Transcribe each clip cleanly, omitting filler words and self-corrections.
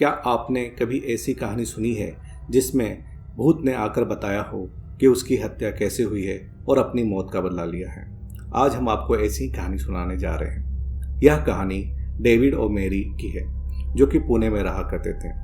क्या आपने कभी ऐसी कहानी सुनी है जिसमें भूत ने आकर बताया हो कि उसकी हत्या कैसे हुई है और अपनी मौत का बदला लिया है? आज हम आपको ऐसी कहानी सुनाने जा रहे हैं। यह कहानी डेविड और मैरी की है, जो कि पुणे में रहा करते थे।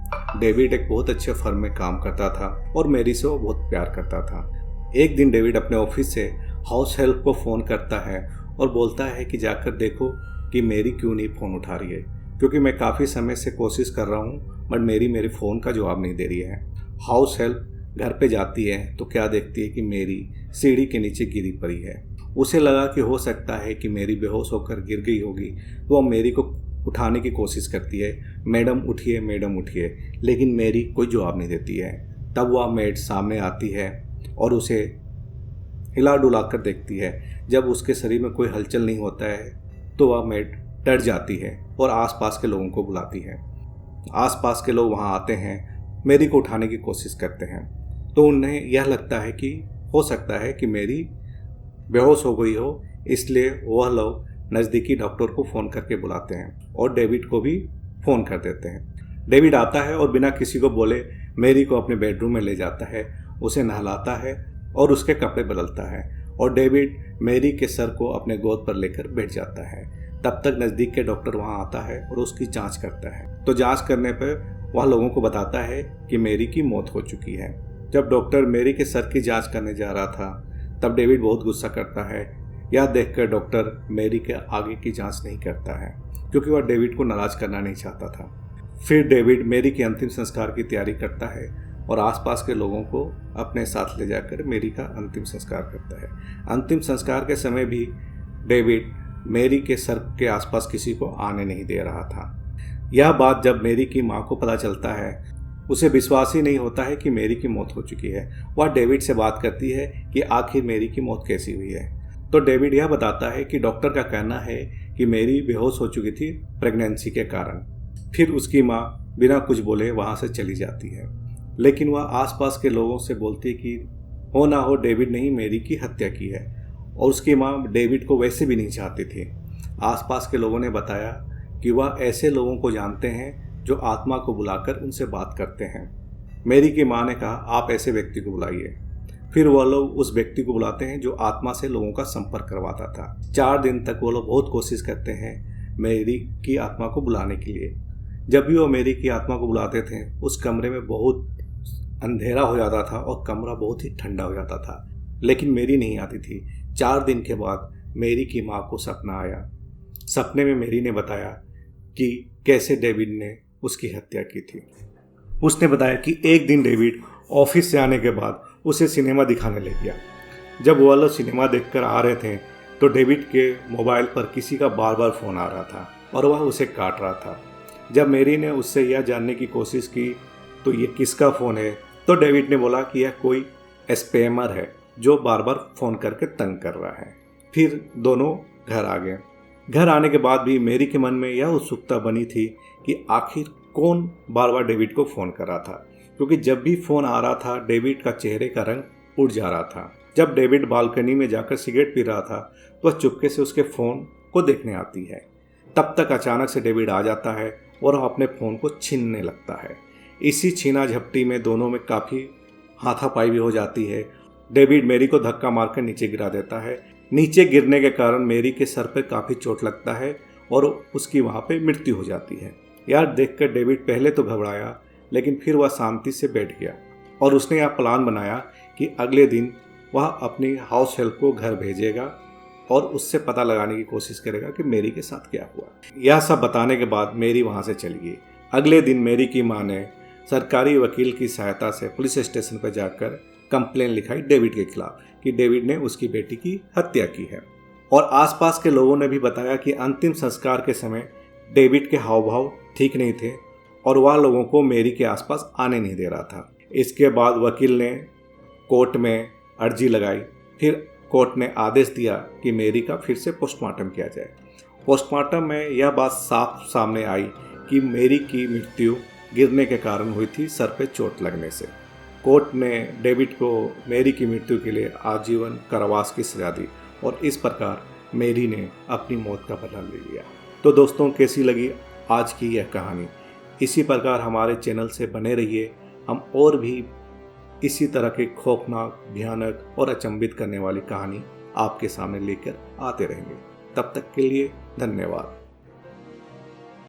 डेविड एक बहुत अच्छे फर्म में काम करता था और मैरी से वो बहुत प्यार करता था। एक दिन डेविड अपने ऑफिस से हाउस हेल्प को फ़ोन करता है और बोलता है कि जाकर देखो कि मैरी क्यों नहीं फ़ोन उठा रही है, क्योंकि मैं काफ़ी समय से कोशिश कर रहा हूँ बट मैरी मेरे फ़ोन का जवाब नहीं दे रही है। हाउस हेल्प घर पे जाती है तो क्या देखती है कि मैरी सीढ़ी के नीचे गिरी पड़ी है। उसे लगा कि हो सकता है कि मैरी बेहोश होकर गिर गई होगी, तो वह मैरी को उठाने की कोशिश करती है, मैडम उठिए मैडम उठिए, लेकिन मैरी कोई जवाब नहीं देती है। तब वह मेड सामने आती है और उसे हिला डुला कर देखती है। जब उसके शरीर में कोई हलचल नहीं होता है तो वह मेड डर जाती है और आसपास के लोगों को बुलाती है। आसपास के लोग वहां आते हैं, मैरी को उठाने की कोशिश करते हैं, तो उन्हें यह लगता है कि हो सकता है कि मैरी बेहोश हो गई हो, इसलिए वह लोग नज़दीकी डॉक्टर को फ़ोन करके बुलाते हैं और डेविड को भी फ़ोन कर देते हैं। डेविड आता है और बिना किसी को बोले मैरी को अपने बेडरूम में ले जाता है, उसे नहलाता है और उसके कपड़े बदलता है और डेविड मैरी के सर को अपने गोद पर लेकर बैठ जाता है। तब तक नज़दीक के डॉक्टर वहां आता है और उसकी जांच करता है। तो जांच करने पर वह लोगों को बताता है कि मैरी की मौत हो चुकी है। जब डॉक्टर मैरी के सर की जांच करने जा रहा था तब डेविड बहुत गुस्सा करता है। यह देखकर डॉक्टर मैरी के आगे की जांच नहीं करता है, क्योंकि वह डेविड को नाराज करना नहीं चाहता था। फिर डेविड मैरी के अंतिम संस्कार की तैयारी करता है और आसपास के लोगों को अपने साथ ले जाकर मैरी का अंतिम संस्कार करता है। अंतिम संस्कार के समय भी डेविड मैरी के सर के आसपास किसी को आने नहीं दे रहा था। यह बात जब मैरी की माँ को पता चलता है, उसे विश्वास ही नहीं होता है कि मैरी की मौत हो चुकी है। वह डेविड से बात करती है कि आखिर मैरी की मौत कैसी हुई है। तो डेविड यह बताता है कि डॉक्टर का कहना है कि मैरी बेहोश हो चुकी थी प्रेगनेंसी के कारण। फिर उसकी माँ बिना कुछ बोले वहाँ से चली जाती है, लेकिन वह आसपास के लोगों से बोलती है कि हो ना हो डेविड ने ही मैरी की हत्या की है, और उसकी माँ डेविड को वैसे भी नहीं चाहती थी। आसपास के लोगों ने बताया कि वह ऐसे लोगों को जानते हैं जो आत्मा को बुलाकर उनसे बात करते हैं। मैरी की माँ ने कहा आप ऐसे व्यक्ति को बुलाइए। फिर वह लोग उस व्यक्ति को बुलाते हैं जो आत्मा से लोगों का संपर्क करवाता था। 4 दिन तक वो लोग बहुत कोशिश करते हैं मैरी की आत्मा को बुलाने के लिए। जब भी वो मैरी की आत्मा को बुलाते थे उस कमरे में बहुत अंधेरा हो जाता था और कमरा बहुत ही ठंडा हो जाता था, लेकिन मैरी नहीं आती थी। 4 दिन के बाद मैरी की माँ को सपना आया। सपने में मैरी ने बताया कि कैसे डेविड ने उसकी हत्या की थी। उसने बताया कि एक दिन डेविड ऑफिस से आने के बाद उसे सिनेमा दिखाने ले गया। जब वो लोग सिनेमा देखकर आ रहे थे तो डेविड के मोबाइल पर किसी का बार बार फ़ोन आ रहा था और वह उसे काट रहा था। जब मैरी ने उससे यह जानने की कोशिश की तो ये किसका फ़ोन है, तो डेविड ने बोला कि यह कोई स्पैमर है जो बार बार फ़ोन करके तंग कर रहा है। फिर दोनों घर आ गए। घर आने के बाद भी मैरी के मन में यह उत्सुकता बनी थी कि आखिर कौन बार बार डेविड को फ़ोन कर रहा था, क्योंकि जब भी फ़ोन आ रहा था डेविड का चेहरे का रंग उड़ जा रहा था। जब डेविड बालकनी में जाकर सिगरेट पी रहा था तो वह चुपके से उसके फ़ोन को देखने आती है। तब तक अचानक से डेविड आ जाता है और वह अपने फ़ोन को छीनने लगता है। इसी छीना झपटी में दोनों में काफ़ी हाथापाई भी हो जाती है। डेविड मैरी को धक्का मारकर नीचे गिरा देता है। नीचे गिरने के कारण मैरी के सर पर काफ़ी चोट लगता है और उसकी वहाँ पे मृत्यु हो जाती है। यार देखकर डेविड पहले तो घबराया, लेकिन फिर वह शांति से बैठ गया और उसने यह प्लान बनाया कि अगले दिन वह अपनी हाउस हेल्प को घर भेजेगा और उससे पता लगाने की कोशिश करेगा कि मैरी के साथ क्या हुआ। यह सब बताने के बाद मैरी वहाँ से चली गई। अगले दिन मैरी की माँ ने सरकारी वकील की सहायता से पुलिस स्टेशन पर जाकर कंप्लेन लिखाई डेविड के खिलाफ कि डेविड ने उसकी बेटी की हत्या की है। और आसपास के लोगों ने भी बताया कि अंतिम संस्कार के समय डेविड के हाव भाव ठीक नहीं थे और वह लोगों को मैरी के आसपास आने नहीं दे रहा था। इसके बाद वकील ने कोर्ट में अर्जी लगाई। फिर कोर्ट ने आदेश दिया कि मैरी का फिर से पोस्टमार्टम किया जाए। पोस्टमार्टम में यह बात साफ सामने आई कि मैरी की मृत्यु गिरने के कारण हुई थी, सर पे चोट लगने से। कोर्ट ने डेविड को मैरी की मृत्यु के लिए आजीवन कारावास की सजा दी और इस प्रकार मैरी ने अपनी मौत का बदला ले लिया। तो दोस्तों, कैसी लगी आज की यह कहानी? इसी प्रकार हमारे चैनल से बने रहिए। हम और भी इसी तरह के खौफनाक, भयानक और अचंभित करने वाली कहानी आपके सामने लेकर आते रहेंगे। तब तक के लिए धन्यवाद।